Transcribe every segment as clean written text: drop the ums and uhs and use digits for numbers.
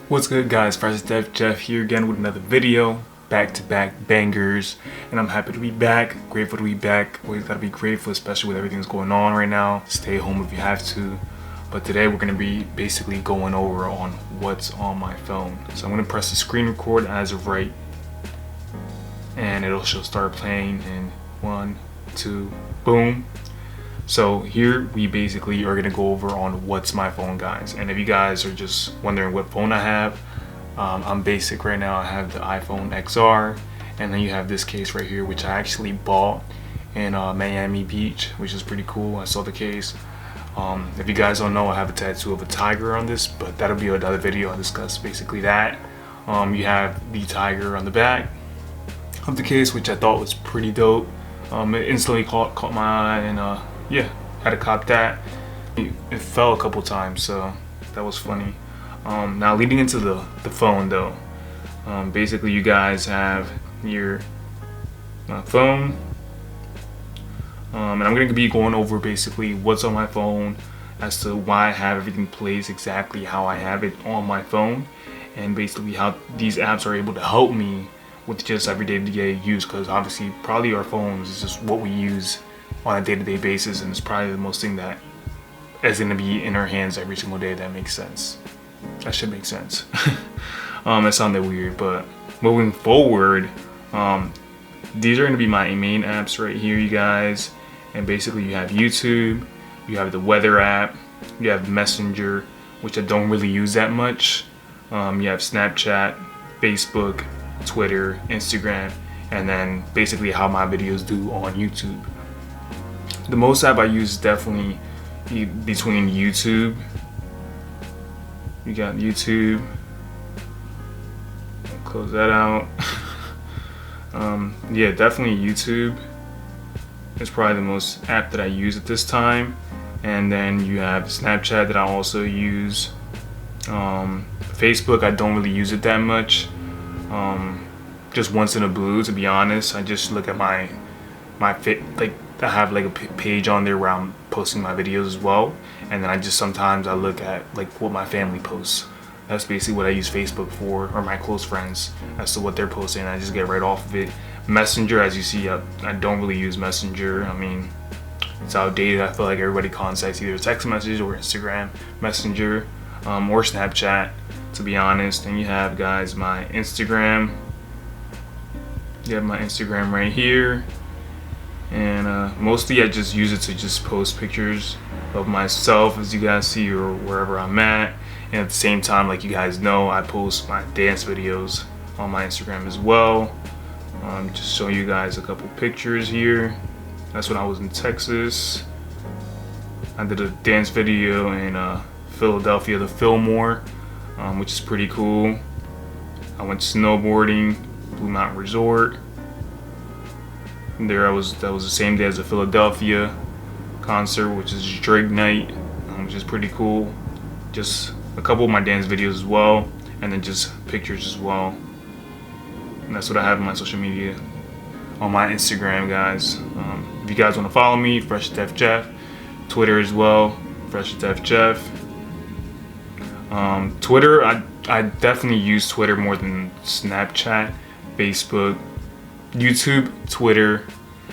What's good, guys? Fresh2deathJeff here again with another video. Back-to-back bangers, and I'm happy to be back. Grateful to be back. Always gotta be grateful, especially with everything that's going on right now. Stay home if you have to. But today we're gonna be basically going over on what's on my phone. So I'm gonna press the screen record as of right, and it'll start playing in 1, 2, boom. So here we basically are gonna go over on what's my phone, guys. And if you guys are just wondering what phone I have, I'm basic right now. I have the iPhone XR, and then you have this case right here, which I actually bought in Miami Beach, which is pretty cool. I saw the case. If you guys don't know, I have a tattoo of a tiger on this, but that'll be another video. I'll discuss basically that. You have the tiger on the back of the case, which I thought was pretty dope. It instantly caught my eye, and yeah, had to cop that. It fell a couple times, so that was funny. Now leading into the phone though, basically you guys have your phone, and I'm going to be going over basically what's on my phone, as to why I have everything placed exactly how I have it on my phone, and basically how these apps are able to help me with just everyday use, because obviously probably our phones is just what we use on a day-to-day basis, and it's probably the most thing that is going to be in our hands every single day. That makes sense. That should make sense. That sounded weird, but moving forward, these are going to be my main apps right here, you guys. And basically you have YouTube, you have the weather app, you have Messenger, which I don't really use that much. You have Snapchat, Facebook, Twitter, Instagram, and then basically how my videos do on YouTube. The most app I use is definitely between YouTube. You got YouTube. Close that out. Yeah, definitely YouTube. It's probably the most app that I use at this time. And then you have Snapchat that I also use. Facebook, I don't really use it that much. Just once in a blue, to be honest. I just look at my like I have like a page on there where I'm posting my videos as well, and then sometimes I look at like what my family posts. That's basically what I use Facebook for, or my close friends, as to what they're posting. I just get right off of it. Messenger, as you see, I don't really use Messenger. I mean, it's outdated. I feel like everybody contacts either text message or Instagram Messenger, or Snapchat, to be honest. And you have, guys, my Instagram. You have my Instagram right here, and mostly I just use it to just post pictures of myself, as you guys see, or wherever I'm at. And at the same time, like you guys know, I post my dance videos on my Instagram as well. Just show you guys a couple pictures here. That's when I was in Texas. I did a dance video in Philadelphia, the Fillmore, which is pretty cool. I went snowboarding, Blue Mountain Resort. And that was the same day as the Philadelphia concert, which is Drake night, which is pretty cool. Just a couple of my dance videos as well, and then just pictures as well. And that's what I have on my social media, on my Instagram, guys. If you guys want to follow me, Fresh2deathJeff. Twitter as well, Fresh2deathJeff. Twitter, I definitely use Twitter more than Snapchat, Facebook, YouTube, Twitter,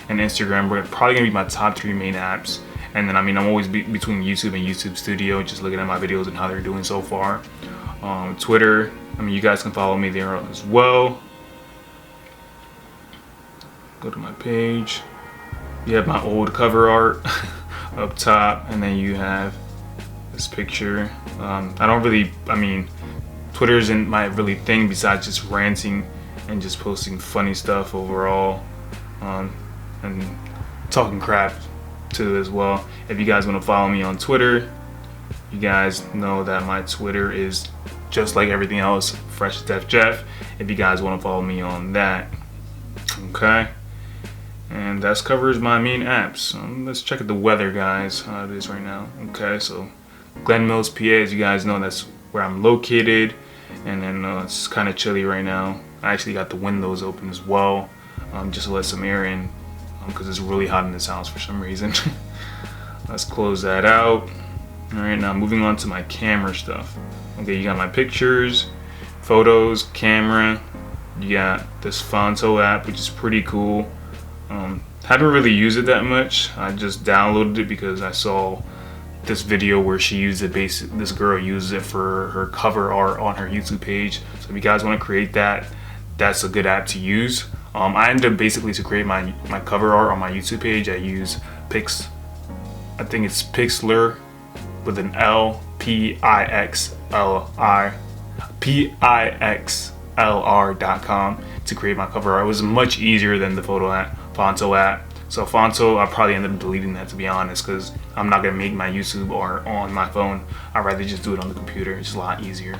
and Instagram. But probably gonna be my top 3 main apps. And then I'm always between YouTube and YouTube Studio, just looking at my videos and how they're doing so far. Twitter, you guys can follow me there as well. Go to my page. You have my old cover art up top, and then you have this picture. I don't really, Twitter isn't my really thing, besides just ranting and just posting funny stuff overall, and talking crap too as well. If you guys want to follow me on Twitter, you guys know that my Twitter is just like everything else, Fresh2deathJeff. If you guys want to follow me on that, okay. And that covers my main apps. Let's check out the weather, guys, how it is right now. Okay, so Glen Mills, PA, as you guys know, that's where I'm located. And then it's kind of chilly right now. I actually got the windows open as well, just to let some air in, because it's really hot in this house for some reason. Let's close that out. Alright, now moving on to my camera stuff. Okay, you got my pictures, photos, camera. You got this Fonto app, which is pretty cool. Haven't really used it that much. I just downloaded it because I saw this video where she used it. This girl used it for her cover art on her YouTube page. So if you guys want to create that, that's a good app to use. I ended up basically to create my cover art on my YouTube page. I use I think it's Pixlr with an L, Pixlr.com to create my cover art. It was much easier than the Fonto app. So Fonto, I probably ended up deleting that, to be honest, because I'm not gonna make my YouTube art on my phone. I'd rather just do it on the computer. It's a lot easier.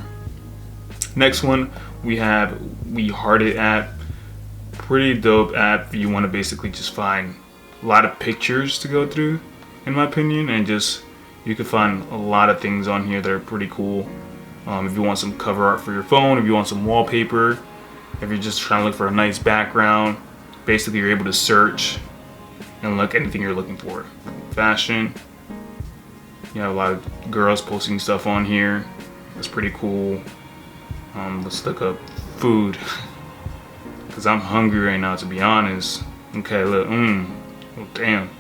Next one, we have We Hearted app. Pretty dope app if you want to basically just find a lot of pictures to go through, in my opinion, and just you can find a lot of things on here that are pretty cool. If you want some cover art for your phone, if you want some wallpaper, if you're just trying to look for a nice background, basically you're able to search and look anything you're looking for. Fashion, you have a lot of girls posting stuff on here. That's pretty cool. Let's look up food because I'm hungry right now, to be honest. Okay, look, oh damn.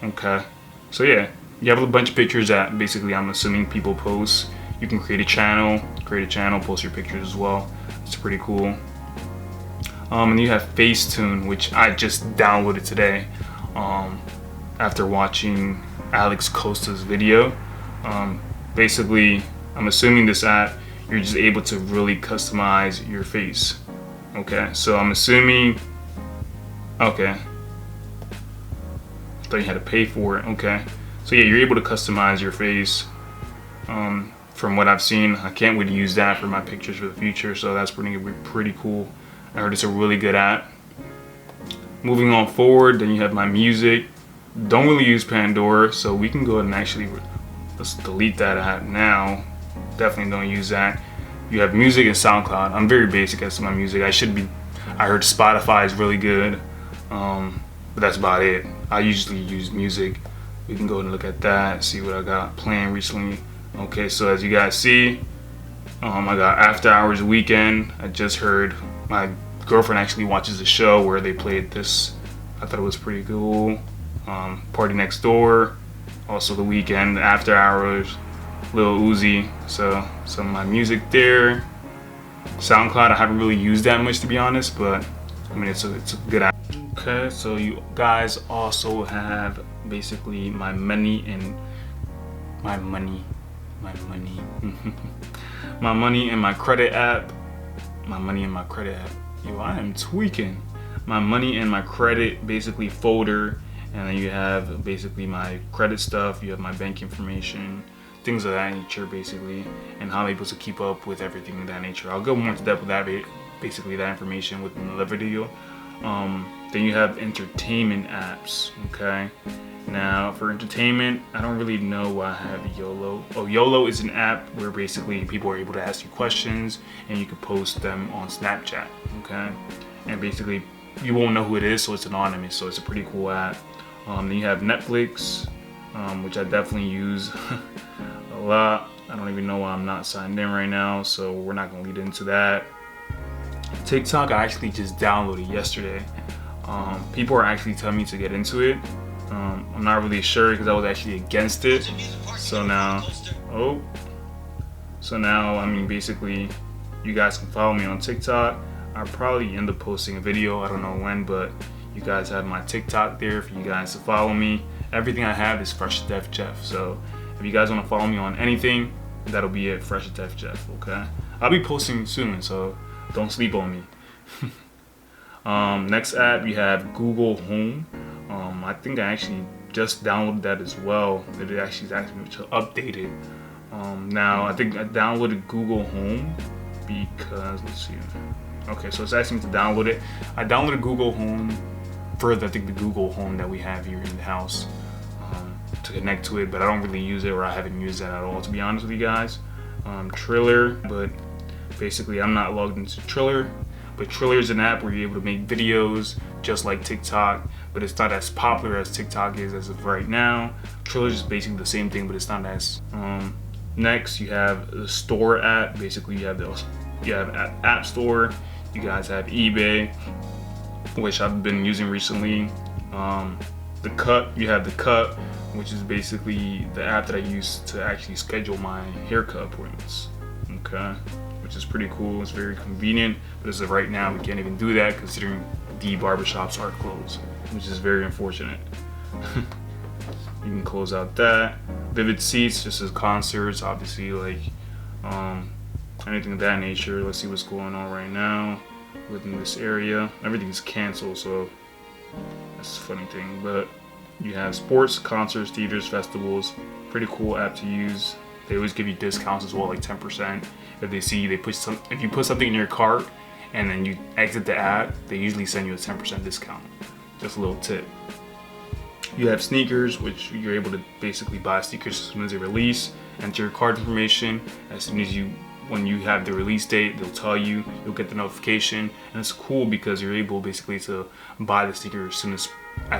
Okay, so yeah, you have a bunch of pictures that basically I'm assuming people post. You can create a channel, post your pictures as well. It's pretty cool. And you have Facetune, which I just downloaded today after watching Alex Costa's video. Basically, I'm assuming this app, you're just able to really customize your face. Okay, so I'm assuming, okay. I thought you had to pay for it, okay. So yeah, you're able to customize your face. From what I've seen, I can't wait to use that for my pictures for the future, so that's pretty cool. I heard it's a really good app. Moving on forward, then you have my music. Don't really use Pandora, so we can go ahead and actually, let's delete that app now. Definitely don't use that. You have music and SoundCloud. I'm very basic as to my music. I heard Spotify is really good, but that's about it. I usually use music. We can go ahead and look at that, see what I got playing recently. Okay, so as you guys see, I got After Hours Weekend. I just heard my girlfriend actually watches a show where they played this. I thought it was pretty cool. Party Next Door, also The Weekend, After Hours, Lil Uzi. So some of my music there. SoundCloud I haven't really used that much, to be honest, but I mean it's a good app. Okay, so you guys also have basically my money and my credit app. Yo, I am tweaking. My money and my credit basically folder, and then you have basically my credit stuff. You have my bank information, things of that nature, basically, and how I'm able to keep up with everything of that nature. I'll go more into depth with that, basically that information with another video. Then you have entertainment apps. Okay, now for entertainment, I don't really know why I have YOLO. Oh, YOLO is an app where basically people are able to ask you questions and you can post them on Snapchat. Okay, and basically you won't know who it is, so it's anonymous, so it's a pretty cool app. Then you have Netflix, which I definitely use a lot. I don't even know why I'm not signed in right now, so we're not gonna lead into that. TikTok, I actually just downloaded yesterday. People are actually telling me to get into it. I'm not really sure because I was actually against it. So now, I mean, basically, you guys can follow me on TikTok. I'll probably end up posting a video. I don't know when, but you guys have my TikTok there for you guys to follow me. Everything I have is Fresh2deathJeff. So if you guys want to follow me on anything, that'll be it, Fresh2deathJeff. Okay, I'll be posting soon, so don't sleep on me. Next app, you have Google Home. I think I actually just downloaded that as well. It actually is asking me to update it. Now I think I downloaded Google Home because, let's see. Okay, so it's asking me to download it. I downloaded Google Home for I think the Google Home that we have here in the house to connect to it, but I don't really use it, or I haven't used that at all, to be honest with you guys. Triller, but basically I'm not logged into Triller. But Triller is an app where you're able to make videos just like TikTok, but it's not as popular as TikTok is as of right now. Triller is basically the same thing, but it's not as Next, you have the store app. Basically, you have App Store. You guys have eBay, which I've been using recently. The Cut, you have the Cut, which is basically the app that I use to actually schedule my haircut appointments. Okay, which is pretty cool. It's very convenient, but as of right now, we can't even do that considering the barbershops are closed, which is very unfortunate. You can close out that. Vivid Seats, just as concerts, obviously, like anything of that nature. Let's see what's going on right now within this area. Everything's canceled, so that's a funny thing. But you have sports, concerts, theaters, festivals. Pretty cool app to use. They always give you discounts as well, like 10%. If they see if you put something in your cart and then you exit the app, they usually send you a 10% discount. Just a little tip. You have sneakers, which you're able to basically buy sneakers as soon as they release. Enter your card information. As soon as when you have the release date, they'll tell you. You'll get the notification, and it's cool because you're able basically to buy the sneaker as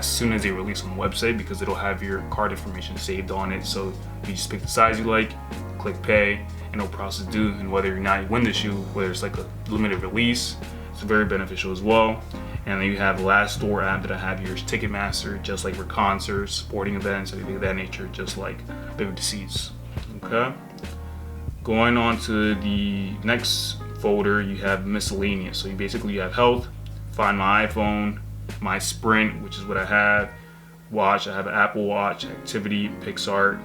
soon as they release on the website, because it'll have your card information saved on it. So you just pick the size you like, click pay, and it'll process due. And whether or not you win the shoe, whether it's like a limited release, it's very beneficial as well. And then you have the last store app that I have here is Ticketmaster, just like for concerts, sporting events, anything of that nature, just like Vivid Seats. Okay. Going on to the next folder, you have miscellaneous. So you have health, find my iPhone, my Sprint, which is what I have, watch. I have an Apple Watch, activity, PixArt.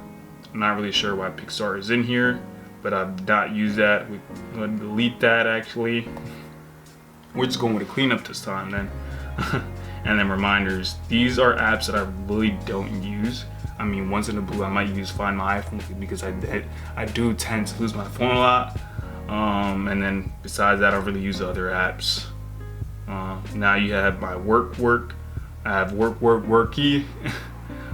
I'm not really sure why PixArt is in here, but I've not used that. We're going to delete that actually. We're just going with a cleanup this time then. And then reminders. These are apps that I really don't use. I mean, once in a blue I might use Find My iPhone because I do tend to lose my phone a lot. And then besides that, I don't really use the other apps. Now you have my work. I have worky,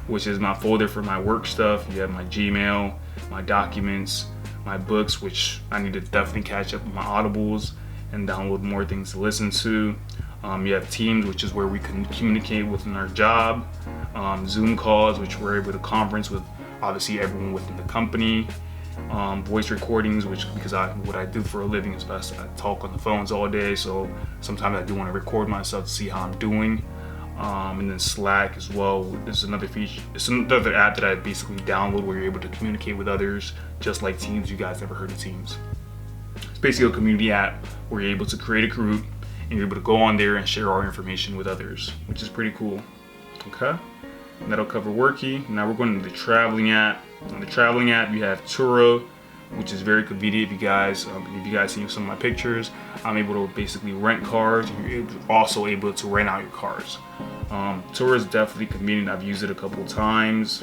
which is my folder for my work stuff. You have my Gmail, my documents, my books, which I need to definitely catch up with my Audibles and download more things to listen to. You have Teams, which is where we can communicate within our job. Zoom calls, which we're able to conference with obviously everyone within the company. Voice recordings, because what I do for a living is I talk on the phones all day, so sometimes I do want to record myself to see how I'm doing. And then Slack as well is another feature. It's another app that I basically download where you're able to communicate with others, just like Teams. You guys never heard of Teams? It's basically a community app where you're able to create a group and you're able to go on there and share our information with others, which is pretty cool. Okay, and that'll cover Worky. Now we're going to the traveling app. On the traveling app, you have Turo, which is very convenient. If you guys see some of my pictures, I'm able to basically rent cars, and you're also able to rent out your cars. Turo is definitely convenient. I've used it a couple of times.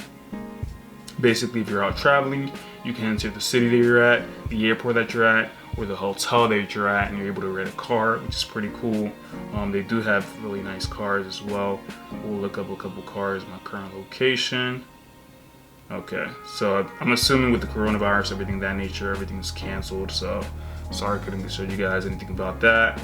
Basically, if you're out traveling, you can enter the city that you're at, the airport that you're at, or the hotel that you're at, and you're able to rent a car, which is pretty cool. They do have really nice cars as well. We'll look up a couple cars in my current location. Okay, so I'm assuming with the coronavirus, everything of that nature, everything's canceled, so sorry I couldn't show you guys anything about that.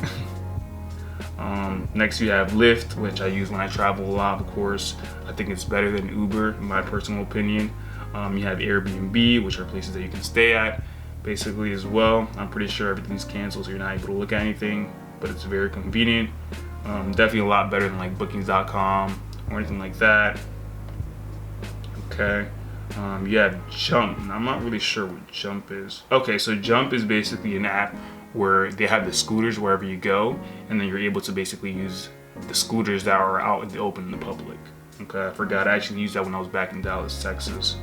Next you have Lyft, which I use when I travel a lot, of course. I think it's better than Uber, in my personal opinion. You have Airbnb, which are places that you can stay at, basically as well. I'm pretty sure everything's canceled, so you're not able to look at anything, but it's very convenient. Definitely a lot better than like bookings.com or anything like that. Okay. You have Jump, and I'm not really sure what Jump is. Okay, so Jump is basically an app where they have the scooters wherever you go, and then you're able to basically use the scooters that are out in the open in the public. Okay, I forgot, I actually used that when I was back in Dallas, Texas.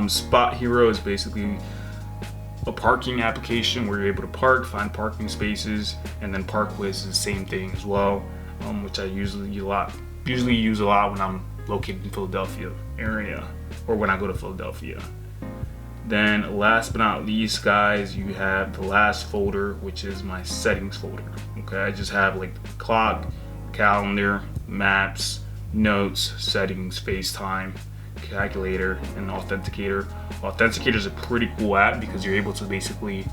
Spot Hero is basically a parking application where you're able to park, find parking spaces, and then ParkWiz is the same thing as well, which I usually use a lot when I'm located in Philadelphia area, or when I go to Philadelphia. Then last but not least, guys, you have the last folder, which is my settings folder. Okay, I just have like clock, calendar, maps, notes, settings, FaceTime, calculator, and authenticator. Authenticator is a pretty cool app because you're able to basically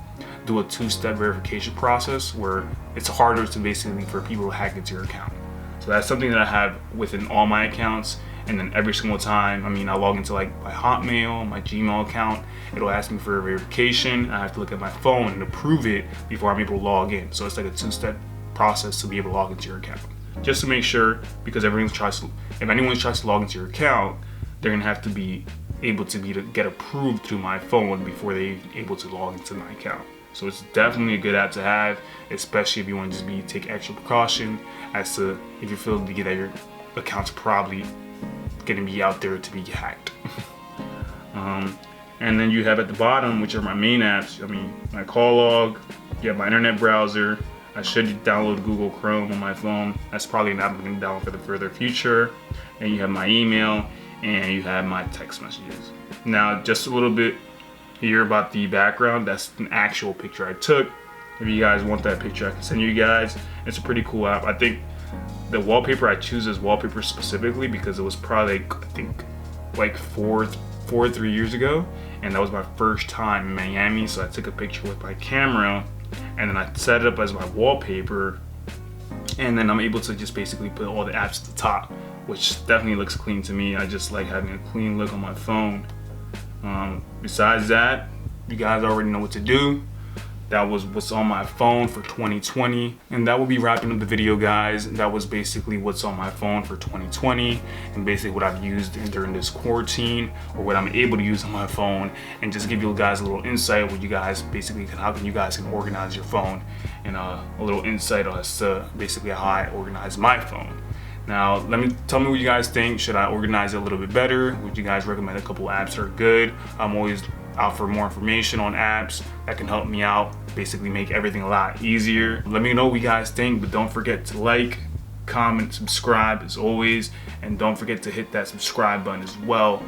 do a two-step verification process where it's harder to basically for people to hack into your account. So that's something that I have within all my accounts, And then every single time, I log into like my Hotmail, my Gmail account, it'll ask me for a verification. I have to look at my phone and approve it before I'm able to log in. So it's like a 2-step process to be able to log into your account. Just to make sure, because if anyone tries to log into your account, they're gonna have to be able to get approved through my phone before they're able to log into my account. So it's definitely a good app to have, especially if you want to just take extra precaution as to if you feel that your account's probably gonna be out there to be hacked. And then you have at the bottom, which are my main apps. My call log, you have my internet browser. I should download Google Chrome on my phone. That's probably an app I'm gonna download for the further future. And you have my email, and you have my text messages. Now, just a little bit here about the background. That's an actual picture I took. If you guys want that picture, I can send you guys. It's a pretty cool app. I think the wallpaper I choose as wallpaper specifically because it was probably like 3 years ago, and that was my first time in Miami. So I took a picture with my camera, and then I set it up as my wallpaper, and then I'm able to just basically put all the apps at the top, which definitely looks clean to me. I just like having a clean look on my phone. Besides that, you guys already know what to do. That was what's on my phone for 2020, and that will be wrapping up the video, guys. That was basically what's on my phone for 2020, and basically what I've used during this quarantine, or what I'm able to use on my phone, and just give you guys a little insight what you guys basically how you guys can organize your phone, and a little insight as to basically how I organize my phone. Now, tell me what you guys think. Should I organize it a little bit better? Would you guys recommend a couple apps that are good? I'm always out for more information on apps that can help me out, basically make everything a lot easier. Let me know what you guys think, but don't forget to like, comment, subscribe as always, and don't forget to hit that subscribe button as well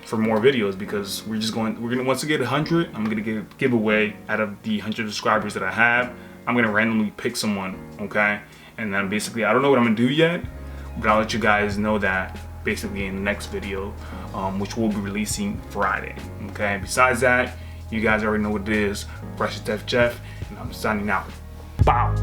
for more videos, because we're gonna once we get 100, I'm gonna give a giveaway out of the 100 subscribers that I have. I'm gonna randomly pick someone, okay? And then basically, I don't know what I'm gonna do yet, but I'll let you guys know that basically in the next video, which we'll be releasing Friday, okay? Besides that, you guys already know what it is. Fresh2deathJeff, and I'm signing out. Bow.